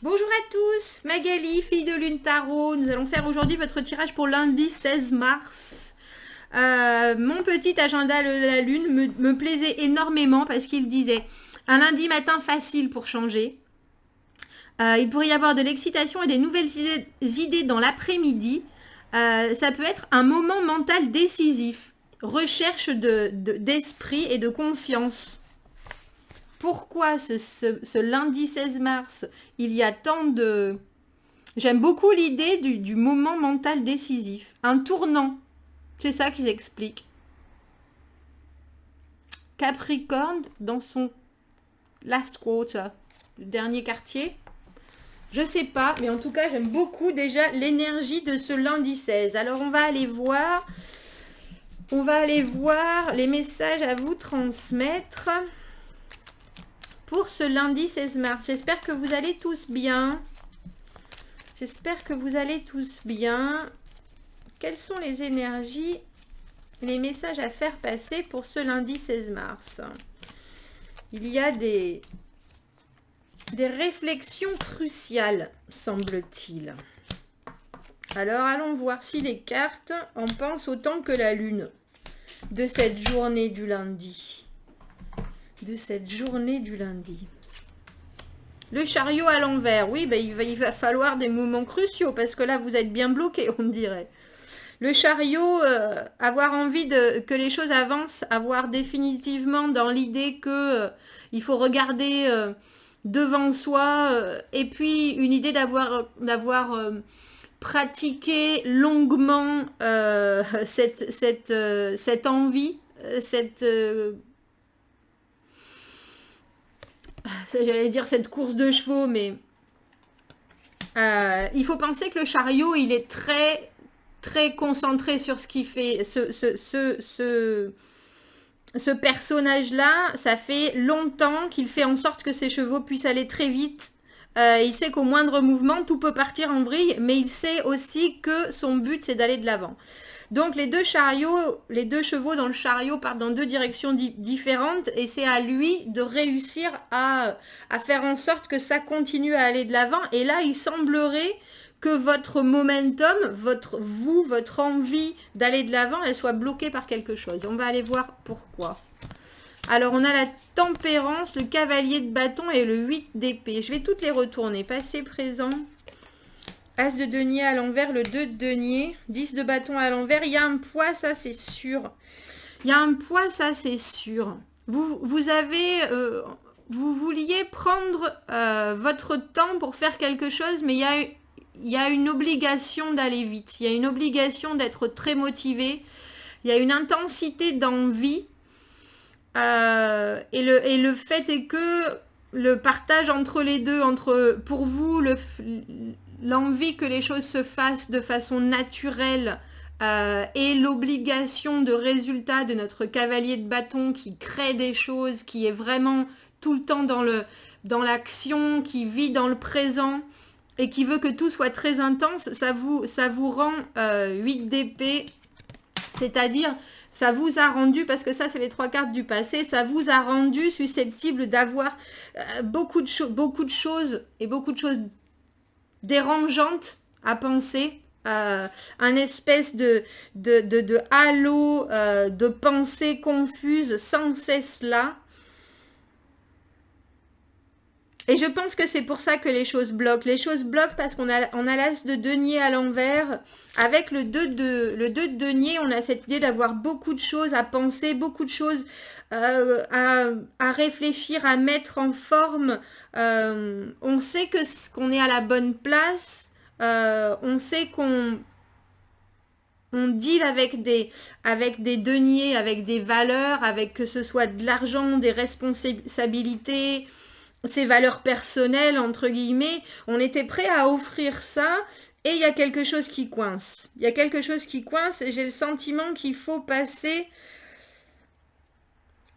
Bonjour à tous, Magali, fille de Lune Tarot. Nous allons faire aujourd'hui votre tirage pour lundi 16 mars. Mon petit agenda de la Lune me plaisait énormément parce qu'il disait un lundi matin facile pour changer. Il pourrait y avoir de l'excitation et des nouvelles idées dans l'après-midi. Ça peut être un moment mental décisif, recherche d'esprit et de conscience. Pourquoi ce lundi 16 mars, il y a tant de... J'aime beaucoup l'idée du moment mental décisif. Un tournant. C'est ça qu'ils expliquent. Capricorne, dans son last quarter, le dernier quartier. Je sais pas, mais en tout cas, j'aime beaucoup déjà l'énergie de ce lundi 16. Alors, on va aller voir... les messages à vous transmettre pour ce lundi 16 mars. J'espère que vous allez tous bien. J'espère que vous allez tous bien. Quelles sont les énergies, les messages à faire passer pour ce lundi 16 mars? Il y a des réflexions cruciales, semble-t-il. Alors, allons voir si les cartes en pensent autant que la lune de cette journée du lundi. Le chariot à l'envers. Oui, ben, il va falloir des moments cruciaux parce que là, vous êtes bien bloqué, on dirait. Le chariot, avoir envie que les choses avancent, avoir définitivement dans l'idée que il faut regarder devant soi et puis une idée d'avoir pratiqué longuement cette envie, j'allais dire cette course de chevaux, mais il faut penser que le chariot, il est très, très concentré sur ce qu'il fait. Ce personnage-là, ça fait longtemps qu'il fait en sorte que ses chevaux puissent aller très vite. Il sait qu'au moindre mouvement, tout peut partir en vrille, mais il sait aussi que son but, c'est d'aller de l'avant. Donc les deux chevaux dans le chariot partent dans deux directions différentes et c'est à lui de réussir à faire en sorte que ça continue à aller de l'avant. Et là, il semblerait que votre momentum, votre envie d'aller de l'avant, elle soit bloquée par quelque chose. On va aller voir pourquoi. Alors, on a la tempérance, le cavalier de bâton et le 8 d'épée. Je vais toutes les retourner. Passé, présent. As de denier à l'envers, le 2 de denier, 10 de bâton à l'envers. Il y a un poids, ça c'est sûr. Il y a un poids, ça c'est sûr. Vous vouliez prendre votre temps pour faire quelque chose, mais il y a une obligation d'aller vite. Il y a une obligation d'être très motivé. Il y a une intensité d'envie. Et le fait est que le partage entre les deux, pour vous, l'envie que les choses se fassent de façon naturelle et l'obligation de résultat de notre cavalier de bâton qui crée des choses, qui est vraiment tout le temps dans l'action, qui vit dans le présent et qui veut que tout soit très intense, ça vous rend 8 d'épée, c'est-à-dire ça vous a rendu, parce que ça c'est les 3 cartes du passé, ça vous a rendu susceptible d'avoir beaucoup de choses et beaucoup de choses dérangeantes à penser, un espèce de halo de pensées confuses sans cesse là. Et je pense que c'est pour ça que les choses bloquent. Les choses bloquent parce qu'on a l'as de denier à l'envers. Avec le 2 de denier, on a cette idée d'avoir beaucoup de choses à penser, beaucoup de choses à réfléchir, à mettre en forme. On sait qu'on est à la bonne place. On sait qu'on deal avec des deniers, avec des valeurs, avec que ce soit de l'argent, des responsabilités, ses valeurs personnelles, entre guillemets. On était prêt à offrir ça et il y a quelque chose qui coince. Il y a quelque chose qui coince et j'ai le sentiment qu'il faut passer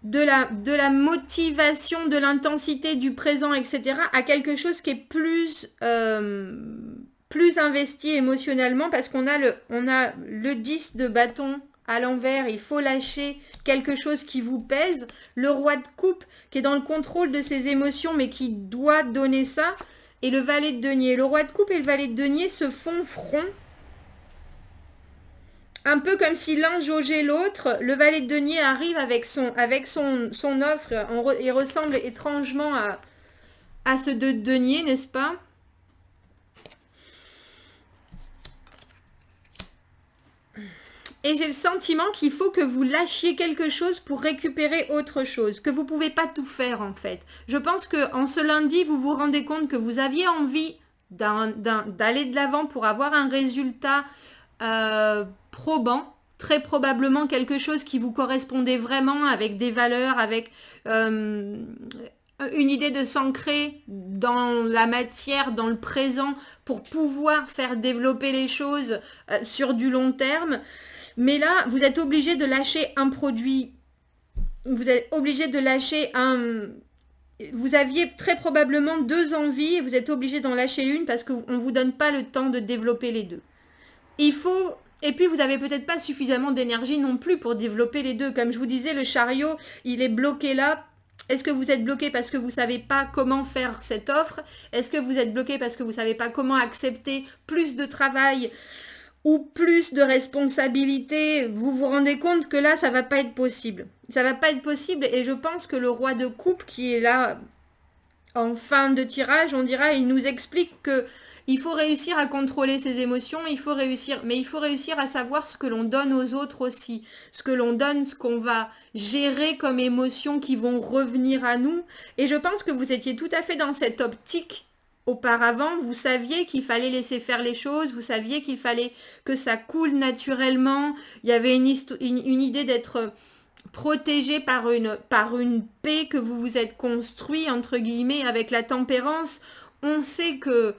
de la motivation, de l'intensité du présent, etc. à quelque chose qui est plus investi émotionnellement parce qu'on a le 10 de bâton à l'envers, il faut lâcher quelque chose qui vous pèse. Le roi de coupe qui est dans le contrôle de ses émotions mais qui doit donner ça. et le valet de denier. Le roi de coupe et le valet de denier se font front. Un peu comme si l'un jaugeait l'autre. Le valet de denier arrive avec son offre. Il ressemble étrangement à ce de denier, n'est-ce pas? Et j'ai le sentiment qu'il faut que vous lâchiez quelque chose pour récupérer autre chose, que vous ne pouvez pas tout faire en fait. Je pense qu'en ce lundi, vous vous rendez compte que vous aviez envie d'aller de l'avant pour avoir un résultat probant, très probablement quelque chose qui vous correspondait vraiment avec des valeurs, avec une idée de s'ancrer dans la matière, dans le présent, pour pouvoir faire développer les choses sur du long terme. Mais là, vous êtes obligé de lâcher un produit. Vous êtes obligé de lâcher un... Vous aviez très probablement deux envies et vous êtes obligé d'en lâcher une parce qu'on ne vous donne pas le temps de développer les deux. Il faut... Et puis, vous n'avez peut-être pas suffisamment d'énergie non plus pour développer les deux. Comme je vous disais, le chariot, il est bloqué là. Est-ce que vous êtes bloqué parce que vous ne savez pas comment faire cette offre? Est-ce que vous êtes bloqué parce que vous ne savez pas comment accepter plus de travail ou plus de responsabilité? Vous vous rendez compte que là, ça va pas être possible. Ça va pas être possible et je pense que le roi de coupe qui est là en fin de tirage, on dira, il nous explique que il faut réussir à contrôler ses émotions, mais il faut réussir à savoir ce que l'on donne aux autres aussi. Ce que l'on donne, ce qu'on va gérer comme émotions qui vont revenir à nous. Et je pense que vous étiez tout à fait dans cette optique. Auparavant, vous saviez qu'il fallait laisser faire les choses, vous saviez qu'il fallait que ça coule naturellement. Il y avait une idée d'être protégé par une paix que vous vous êtes construit, entre guillemets, avec la tempérance. On sait que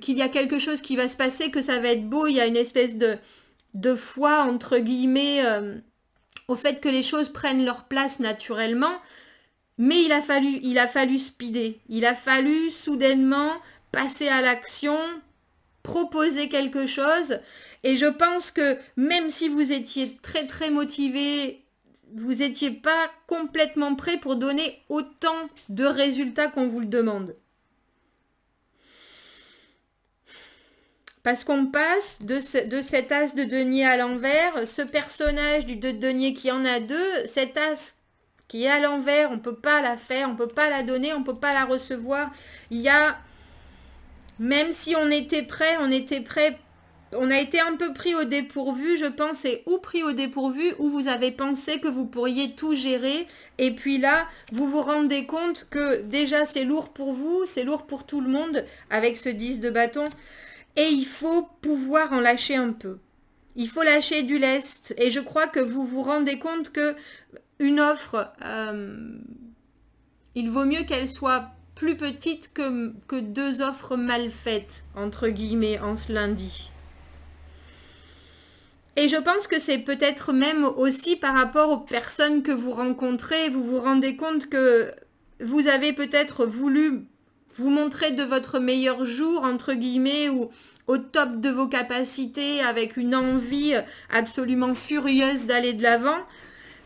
qu'il y a quelque chose qui va se passer, que ça va être beau. Il y a une espèce de foi, entre guillemets, au fait que les choses prennent leur place naturellement. Mais il a fallu speeder. Il a fallu soudainement passer à l'action, proposer quelque chose. Et je pense que même si vous étiez très très motivé, vous n'étiez pas complètement prêt pour donner autant de résultats qu'on vous le demande. Parce qu'on passe de cet as de denier à l'envers, ce personnage du 2 de denier qui en a deux, cet as qui est à l'envers, on ne peut pas la faire, on ne peut pas la donner, on ne peut pas la recevoir. Il y a, même si on était prêt, on a été un peu pris au dépourvu, je pense, et ou pris au dépourvu, ou vous avez pensé que vous pourriez tout gérer, et puis là, vous vous rendez compte que déjà c'est lourd pour vous, c'est lourd pour tout le monde, avec ce 10 de bâton, et il faut pouvoir en lâcher un peu. Il faut lâcher du lest, et je crois que vous vous rendez compte que une offre, il vaut mieux qu'elle soit plus petite que deux offres mal faites, entre guillemets, en ce lundi. Et je pense que c'est peut-être même aussi par rapport aux personnes que vous rencontrez, vous vous rendez compte que vous avez peut-être voulu vous montrer de votre meilleur jour, entre guillemets, ou au top de vos capacités, avec une envie absolument furieuse d'aller de l'avant.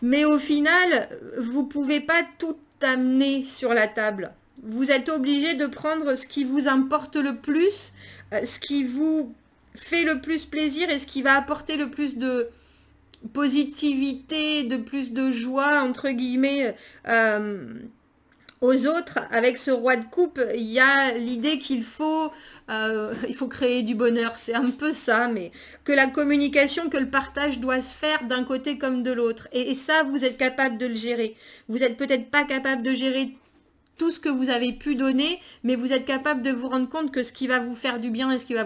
Mais au final, vous ne pouvez pas tout amener sur la table. Vous êtes obligé de prendre ce qui vous importe le plus, ce qui vous fait le plus plaisir et ce qui va apporter le plus de positivité, de plus de joie, entre guillemets, aux autres. Avec ce roi de coupe, il y a l'idée qu'il faut créer du bonheur, c'est un peu ça, mais que la communication, que le partage doit se faire d'un côté comme de l'autre. Et ça, vous êtes capable de le gérer. Vous n'êtes peut-être pas capable de gérer tout ce que vous avez pu donner, mais vous êtes capable de vous rendre compte que ce qui va vous faire du bien et ce qui va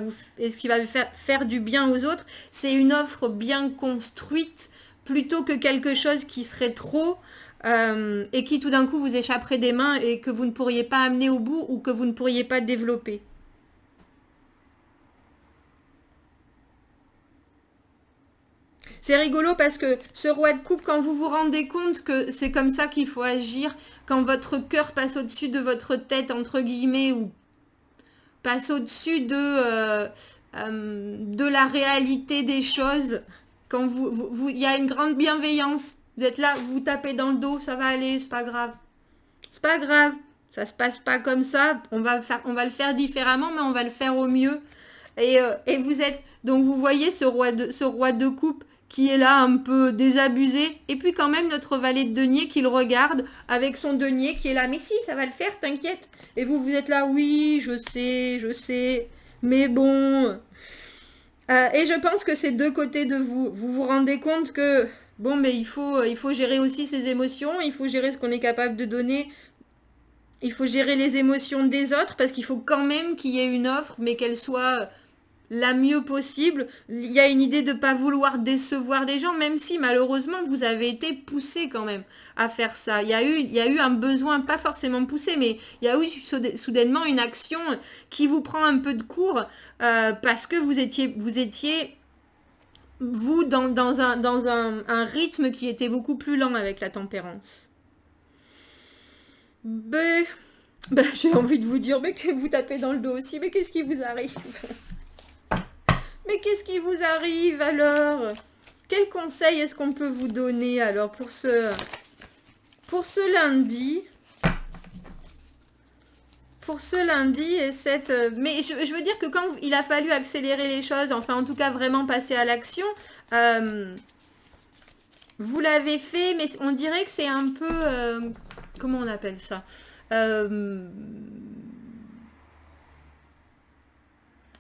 faire du bien aux autres, c'est une offre bien construite plutôt que quelque chose qui serait trop et qui tout d'un coup vous échapperait des mains et que vous ne pourriez pas amener au bout ou que vous ne pourriez pas développer. C'est rigolo parce que ce roi de coupe, quand vous vous rendez compte que c'est comme ça qu'il faut agir, quand votre cœur passe au-dessus de votre tête, entre guillemets, ou passe au-dessus de la réalité des choses, quand il y a une grande bienveillance, vous êtes là, vous tapez dans le dos, ça va aller, c'est pas grave. C'est pas grave, Ça se passe pas comme ça. On va le faire différemment, mais on va le faire au mieux. Et vous êtes, donc vous voyez ce roi de coupe qui est là un peu désabusé. Et puis quand même notre valet de denier qui le regarde avec son denier qui est là. Mais si, ça va le faire, t'inquiète. Et vous êtes là, oui, je sais. Mais bon. Et je pense que c'est deux côtés de vous. Vous vous rendez compte que, bon, mais il faut gérer aussi ses émotions. Il faut gérer ce qu'on est capable de donner. Il faut gérer les émotions des autres parce qu'il faut quand même qu'il y ait une offre, mais qu'elle soit la mieux possible. Il y a une idée de ne pas vouloir décevoir les gens, même si malheureusement vous avez été poussé quand même à faire ça. Il y a eu un besoin, pas forcément poussé, mais il y a eu soudainement une action qui vous prend un peu de court parce que vous étiez vous dans un rythme qui était beaucoup plus lent avec la tempérance. J'ai envie de vous dire, mais que vous tapez dans le dos aussi, mais qu'est-ce qui vous arrive? Mais qu'est-ce qui vous arrive alors? Quel conseil est-ce qu'on peut vous donner alors pour ce lundi? Pour ce lundi et cette... Mais je veux dire que quand il a fallu accélérer les choses, enfin en tout cas vraiment passer à l'action, vous l'avez fait, mais on dirait que c'est un peu... comment on appelle ça?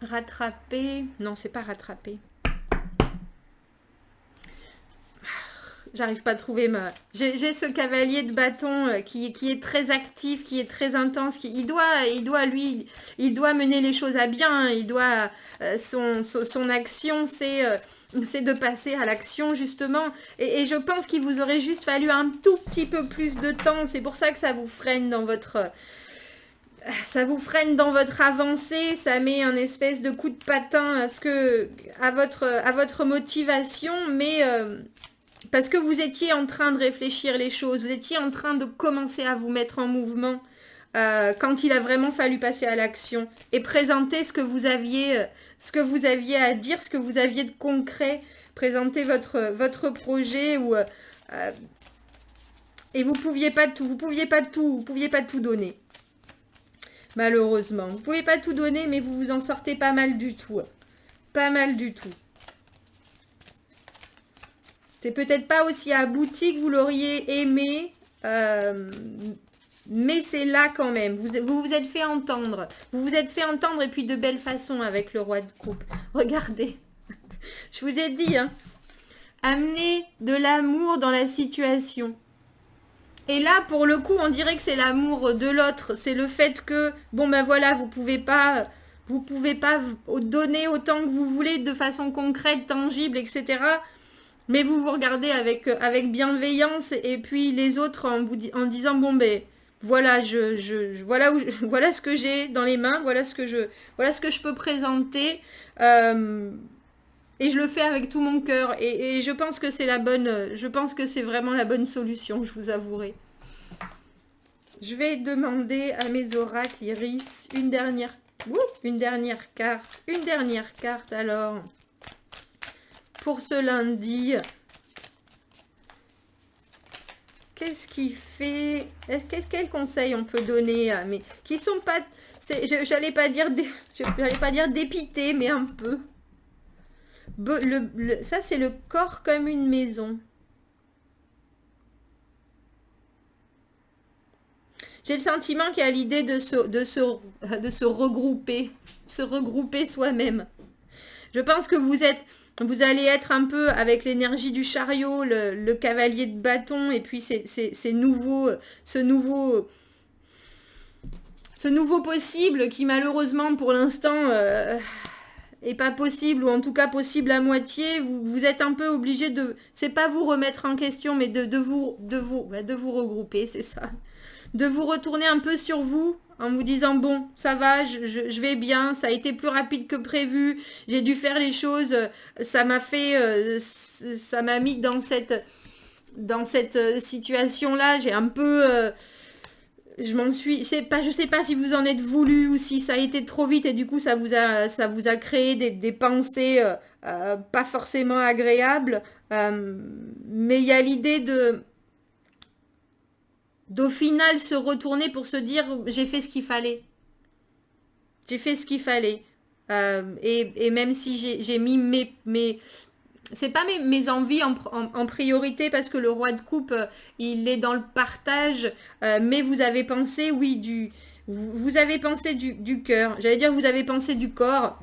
Rattraper. Non, c'est pas rattraper. J'arrive pas à trouver ma... J'ai ce cavalier de bâton qui est très actif, qui est très intense. Il doit mener les choses à bien. Il doit... son action, c'est de passer à l'action, justement. Et je pense qu'il vous aurait juste fallu un tout petit peu plus de temps. C'est pour ça que ça vous freine dans votre... avancée, ça met un espèce de coup de patin à votre motivation, mais parce que vous étiez en train de réfléchir les choses, vous étiez en train de commencer à vous mettre en mouvement quand il a vraiment fallu passer à l'action et présenter ce que vous aviez à dire, ce que vous aviez de concret, présenter votre projet et vous pouviez pas tout donner. Malheureusement. Vous ne pouvez pas tout donner, mais vous vous en sortez pas mal du tout. Pas mal du tout. C'est peut-être pas aussi abouti que vous l'auriez aimé, mais c'est là quand même. Vous vous êtes fait entendre. Vous vous êtes fait entendre et puis de belle façon avec le roi de coupe. Regardez. Je vous ai dit, hein. Amenez de l'amour dans la situation. Et là, pour le coup, on dirait que c'est l'amour de l'autre. C'est le fait que, bon ben voilà, vous pouvez pas donner autant que vous voulez de façon concrète, tangible, etc. Mais vous vous regardez avec bienveillance et puis les autres en disant, bon ben voilà, voilà ce que j'ai dans les mains, voilà ce que je peux présenter. Et je le fais avec tout mon cœur. Et je pense que c'est vraiment la bonne solution, je vous avouerai. Je vais demander à mes oracles, Iris, une dernière carte. Une dernière carte, alors. Pour ce lundi. Qu'est-ce qui fait... Quel conseil on peut donner à mes... Qui sont pas... J'allais pas dire dépité, mais un peu. Ça, c'est le corps comme une maison. J'ai le sentiment qu'il y a l'idée de se regrouper soi-même. Je pense que vous allez être un peu avec l'énergie du chariot, le cavalier de bâton, et puis ce nouveau possible qui malheureusement pour l'instant est pas possible, ou en tout cas possible à moitié. Vous êtes un peu obligé de... C'est pas vous remettre en question, mais de vous regrouper, c'est ça. De vous retourner un peu sur vous en vous disant, bon, ça va, je vais bien, ça a été plus rapide que prévu, j'ai dû faire les choses, ça m'a mis dans cette situation-là, j'ai un peu... je sais pas si vous en êtes voulu ou si ça a été trop vite et du coup ça vous a créé des pensées pas forcément agréables, mais il y a l'idée de... d'au final se retourner pour se dire j'ai fait ce qu'il fallait. J'ai fait ce qu'il fallait. Et même si j'ai mis c'est pas mes envies en priorité parce que le roi de coupe, il est dans le partage, mais vous avez pensé, oui, vous avez pensé du cœur. J'allais dire vous avez pensé du corps.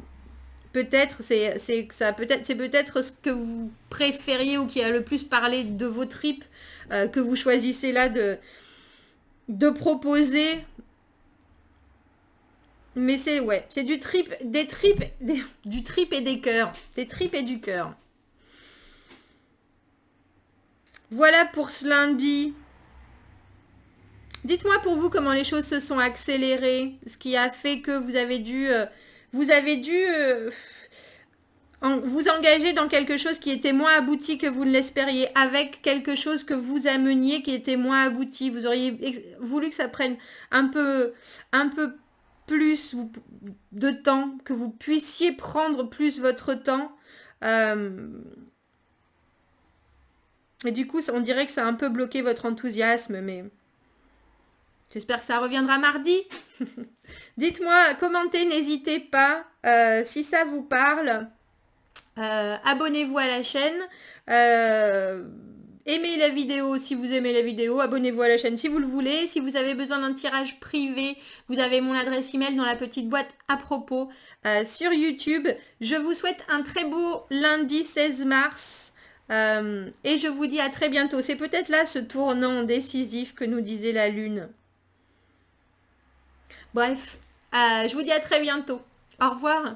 Peut-être, c'est peut-être ce que vous préfériez ou qui a le plus parlé de vos tripes que vous choisissez là de proposer. Mais c'est ouais, c'est du trip, des tripes, du trip et des cœurs, des tripes et du cœur. Voilà pour ce lundi. Dites-moi pour vous comment les choses se sont accélérées, ce qui a fait que vous avez dû vous engager dans quelque chose qui était moins abouti que vous ne l'espériez, avec quelque chose que vous ameniez qui était moins abouti. Vous auriez voulu que ça prenne un peu plus de temps, que vous puissiez prendre plus votre temps. Et du coup, on dirait que ça a un peu bloqué votre enthousiasme, mais j'espère que ça reviendra mardi. Dites-moi, commentez, n'hésitez pas. Si ça vous parle, abonnez-vous à la chaîne. Aimez la vidéo si vous aimez la vidéo. Abonnez-vous à la chaîne si vous le voulez. Si vous avez besoin d'un tirage privé, vous avez mon adresse email dans la petite boîte à propos sur YouTube. Je vous souhaite un très beau lundi 16 mars. Et je vous dis à très bientôt. C'est peut-être là ce tournant décisif que nous disait la Lune. Bref, je vous dis à très bientôt. Au revoir.